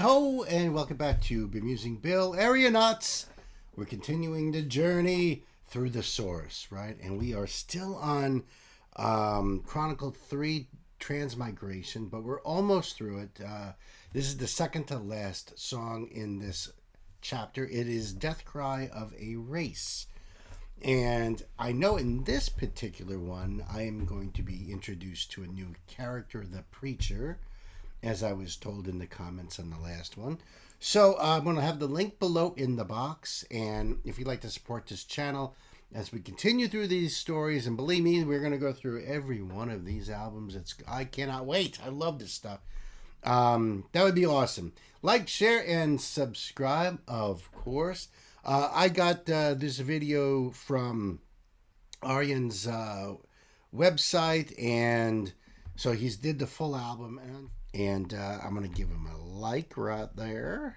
ho, and welcome back to Bemusing Bill Aeronauts. We're continuing the journey through the source, right? And we are still on Chronicle 3 Transmigration, but we're almost through it. This is the second to last song in this chapter. It is Deathcry of a Race. And I know in this particular one, I am going to be introduced to a new character, the Preacher, as I was told in the comments on the last one. So I'm going to have the link below in the box. And if you'd like to support this channel as we continue through these stories, and believe me, we're going to go through every one of these albums. I cannot wait. I love this stuff. That would be awesome. Like, share, and subscribe, of course. I got this video from Ayreon's website, and so he's did the full album, and I'm going to give him a like right there.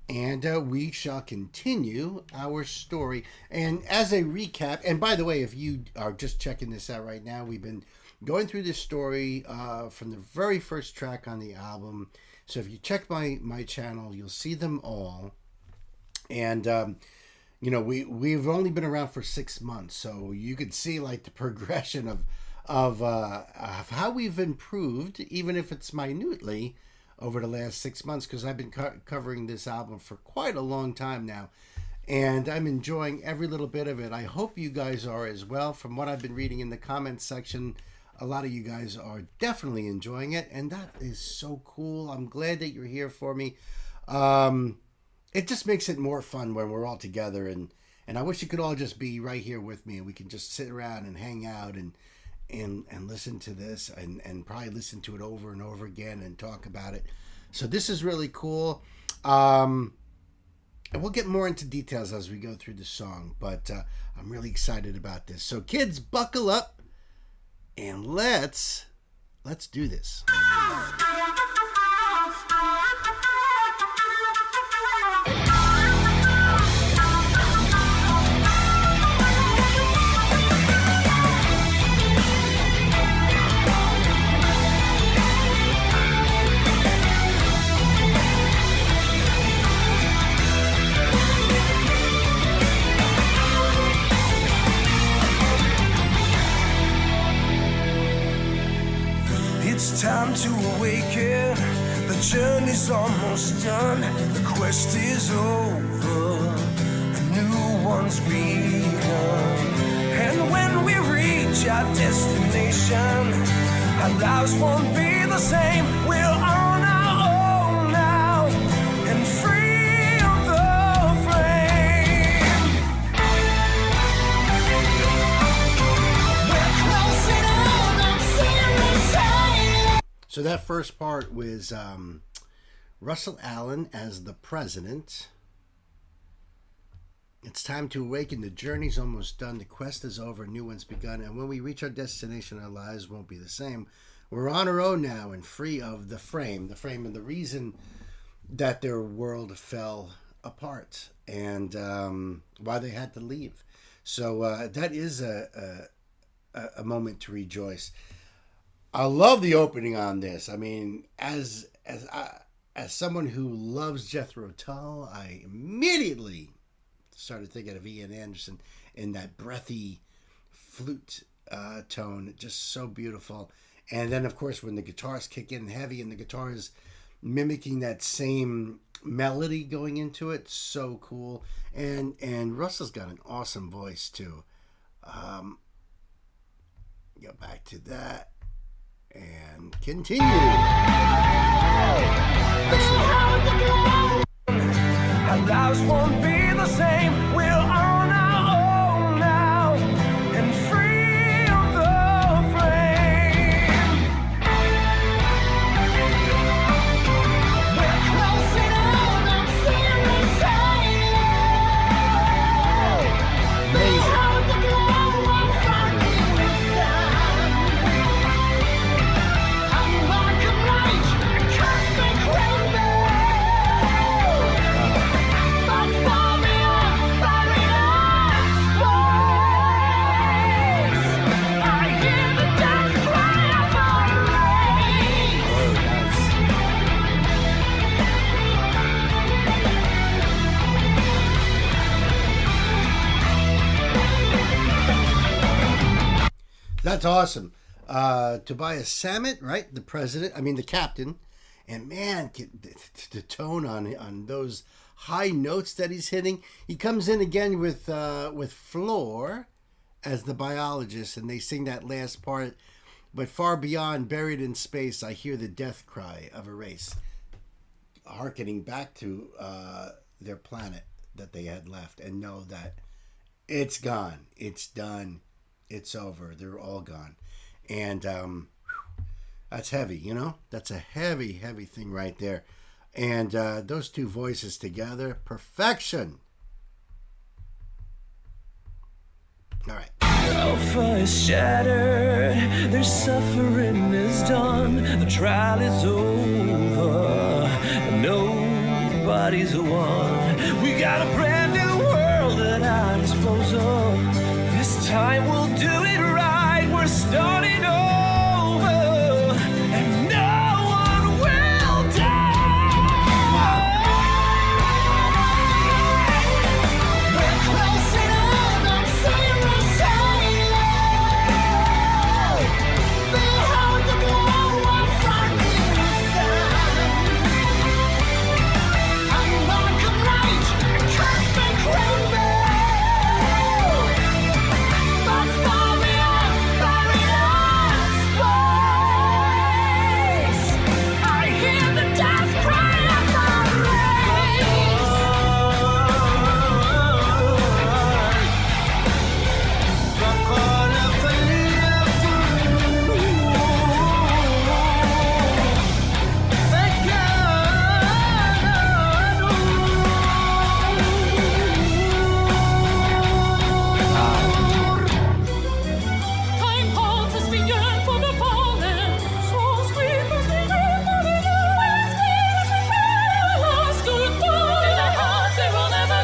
And we shall continue our story. And as a recap, and by the way, if you are just checking this out right now, we've been going through this story from the very first track on the album. So if you check my channel, you'll see them all. And, you know, we've only been around for 6 months. So you could see like the progression of how we've improved, even if it's minutely, over the last 6 months, because I've been covering this album for quite a long time now, and I'm enjoying every little bit of it. I hope you guys are as well. From what I've been reading in the comments section, a lot of you guys are definitely enjoying it, and that is so cool. I'm glad that you're here for me. It just makes it more fun when we're all together, and I wish you could all just be right here with me, and we can just sit around and hang out and listen to this, and probably listen to it over and over again and talk about it. So this is really cool. And we'll get more into details as we go through the song, but I'm really excited about this. So kids, buckle up, and let's do this. It's time to awaken. The journey's almost done. The quest is over. A new one's begun. And when we reach our destination, our lives won't be the same. We're on our own now, and free of the frame. We're closing on serious side. So that first part was Russell Allen as the president. It's time to awaken. The journey's almost done. The quest is over. A new one's begun. And when we reach our destination, our lives won't be the same. We're on our own now and free of the frame. The frame and the reason that their world fell apart, and why they had to leave. So that is a moment to rejoice. I love the opening on this. I mean, as someone who loves Jethro Tull, I immediately started thinking of Ian Anderson in that breathy flute tone. Just so beautiful. And then, of course, when the guitars kick in heavy and the guitar is mimicking that same melody going into it, so cool. And Russell's got an awesome voice, too. Go back to that. And continue. Our lives won't be the same. We're on our own now, and free of the frame. We're closing on serious side. Amazing. Behold the glow of fucking sun. Unlock a light and cosmic rainbow. But for me, That's awesome. Tobias Sammet, right? The president, I mean, the captain. And man, the tone on those high notes that he's hitting. He comes in again with Floor as the biologist, and they sing that last part. But far beyond, buried in space, I hear the death cry of a race, hearkening back to their planet that they had left, and know that it's gone, it's done, it's over. They're all gone, and that's heavy. That's a heavy, heavy thing right there. And those two voices together, perfection. All right. Alpha is shattered, their suffering is done, the trial is over, nobody's won. We got a brand new world at our disposal. This time we'll do it right, we're starting over, and no one will die. We're closing in on zero sailing. Behold the glow of finding sun. Unwelcome light and cosmic rainbow. But far beyond, buried in space, I hear the death cry of our race. Time holds as we yearn for the fallen. So sweep as we yearn for the new. As we feel lost goodbye. In our hearts they will never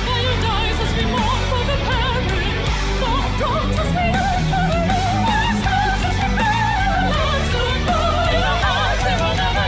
paradise as we mourn for the parent. Not dropped as we yearn for the new. As fast as we feel lost goodbye. In our hearts they will never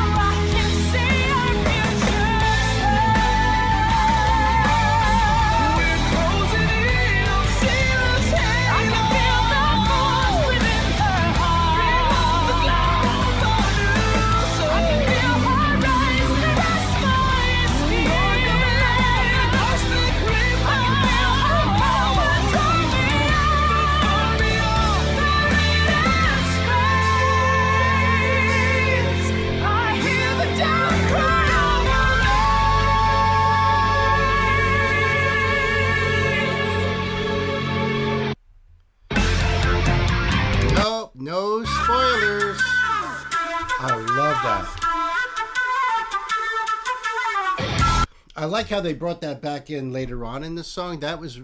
I can see our future. We're closing in on zero sailing. I can feel the force within her heart. The glow of a new soul. I can feel her rise to the skies. The cosmic rainbow. I can feel her power draw me out. Far beyond, buried in space, I hear the death cry of a Nope, no spoilers. I love that. I like how they brought that back in later on in the song. That was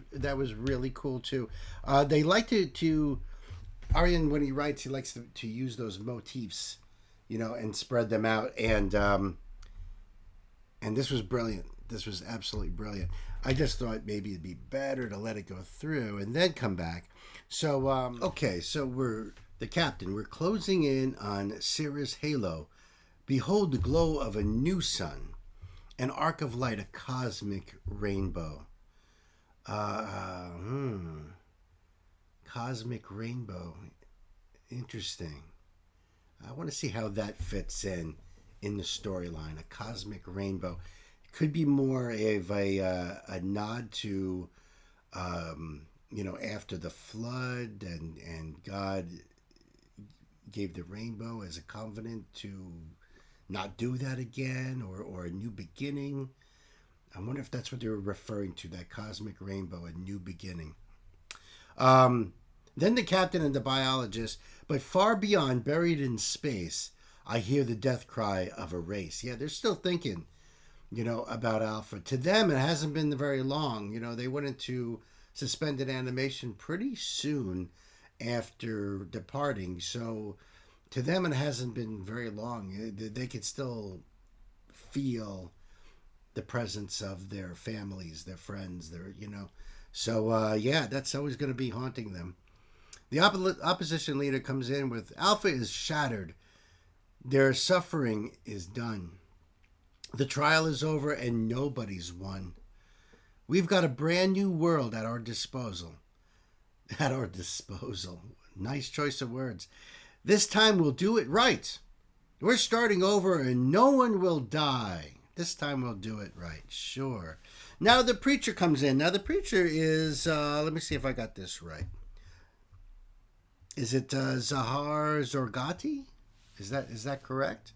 really cool too. They like to Aryan, when he writes, he likes to use those motifs, and spread them out. And this was brilliant. This was absolutely brilliant. I just thought maybe it'd be better to let it go through and then come back. So okay, so we're the captain. We're closing in on Cirrus Halo. Behold the glow of a new sun, an arc of light, a cosmic rainbow. Cosmic rainbow. Interesting. I want to see how that fits in the storyline. A cosmic rainbow. It could be more of a nod to, after the flood and God gave the rainbow as a covenant to not do that again, or a new beginning. I wonder if that's what they were referring to, that cosmic rainbow, a new beginning. Um, then the captain and the biologist, but far beyond, buried in space, I hear the death cry of a race. Yeah, they're still thinking, about Alpha. To them, it hasn't been very long. They went into suspended animation pretty soon after departing. So to them, it hasn't been very long. They could still feel the presence of their families, their friends, So, yeah, that's always going to be haunting them. The opposition leader comes in with Alpha is shattered. Their suffering is done. The trial is over and nobody's won. We've got a brand new world at our disposal. At our disposal. Nice choice of words. This time we'll do it right. We're starting over and no one will die. This time we'll do it right. Sure. Now the preacher comes in. Now the preacher is, let me see if I got this right. Is it Zahar Zorgati? Is that correct?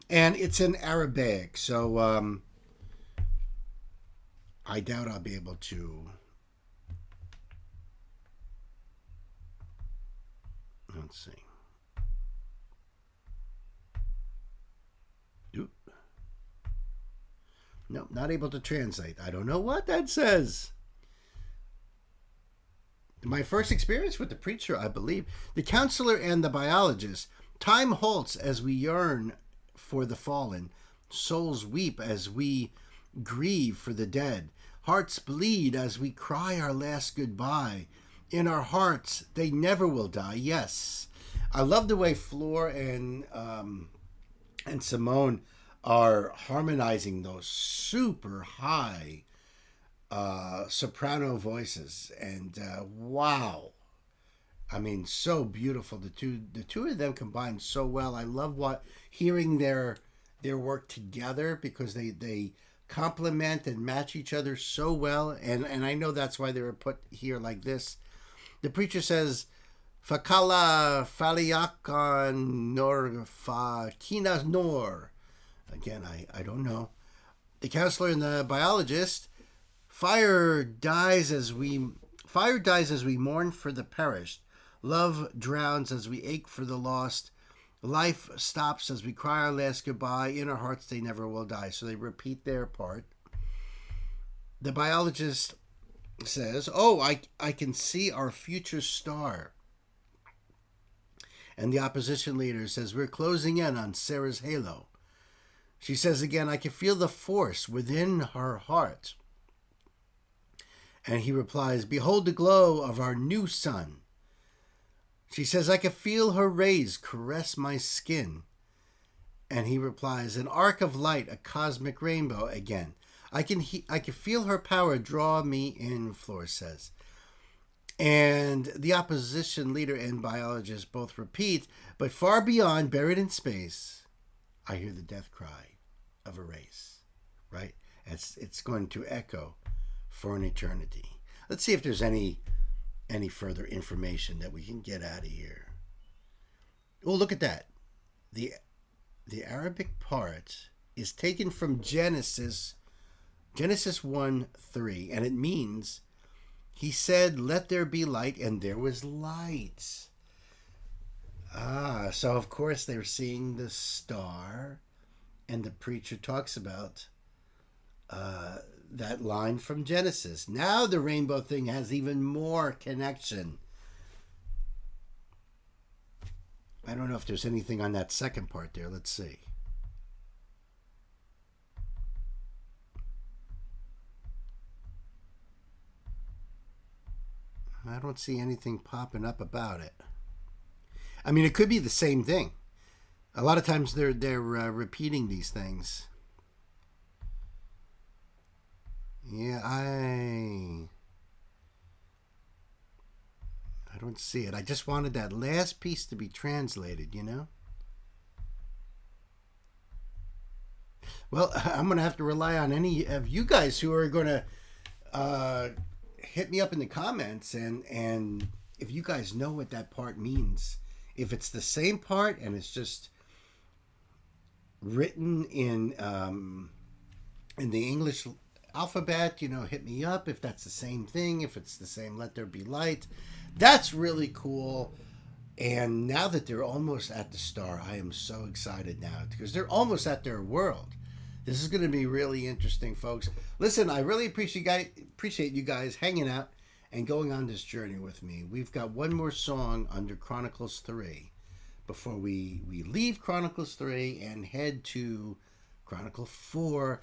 And it's in Arabic, so I doubt I'll be able to. Let's see. Oop. Nope, not able to translate. I don't know what that says. My first experience with the preacher, I believe. The counselor and the biologist. Time halts as we yearn for the fallen. Souls weep as we grieve for the dead. Hearts bleed as we cry our last goodbye. In our hearts, they never will die. Yes. I love the way Floor and Simone are harmonizing those super high soprano voices. And wow. I mean, so beautiful. The two of them combined so well. I love hearing their work together, because they complement and match each other so well. And I know that's why they were put here like this. The preacher says, Fakala Faliakan Nor Fakina Nor. Again, I don't know. The counselor and the biologist, fire dies as we mourn for the perished. Love drowns as we ache for the lost. Life stops as we cry our last goodbye. In our hearts they never will die. So they repeat their part. The biologist says, oh, I can see our future star. And the opposition leader says, we're closing in on Sarah's halo. She says again, I can feel the force within her heart. And he replies, behold the glow of our new sun. She says, I can feel her rays caress my skin. And he replies, an arc of light, a cosmic rainbow again. I can feel her power draw me in, Floor says. And the opposition leader and biologist both repeat, but far beyond, buried in space, I hear the death cry of a race, right? It's going to echo for an eternity. Let's see if there's any further information that we can get out of here. Oh, look at that. The Arabic part is taken from Genesis 1:3, and it means, he said, let there be light, and there was light. So of course they're seeing the star, and the preacher talks about that line from Genesis. Now the rainbow thing has even more connection. I don't know if there's anything on that second part there. Let's see. I don't see anything popping up about it. I mean, it could be the same thing. A lot of times they're repeating these things. Yeah, I don't see it. I just wanted that last piece to be translated, Well, I'm going to have to rely on any of you guys who are going to hit me up in the comments, and if you guys know what that part means. If it's the same part and it's just written in the English alphabet, hit me up if that's the same thing, if it's the same Let There Be Light. That's really cool. And now that they're almost at the star, I am so excited now because they're almost at their world. This is going to be really interesting, folks. Listen, I really appreciate you guys hanging out and going on this journey with me. We've got one more song under Chronicles 3 before we leave Chronicles 3 and head to Chronicle 4.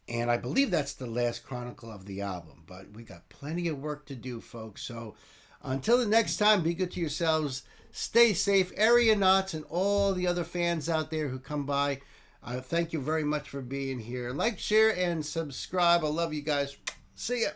And I believe that's the last chronicle of the album. But we got plenty of work to do, folks. So until the next time, be good to yourselves. Stay safe. Aeronauts and all the other fans out there who come by, thank you very much for being here. Like, share, and subscribe. I love you guys. See ya.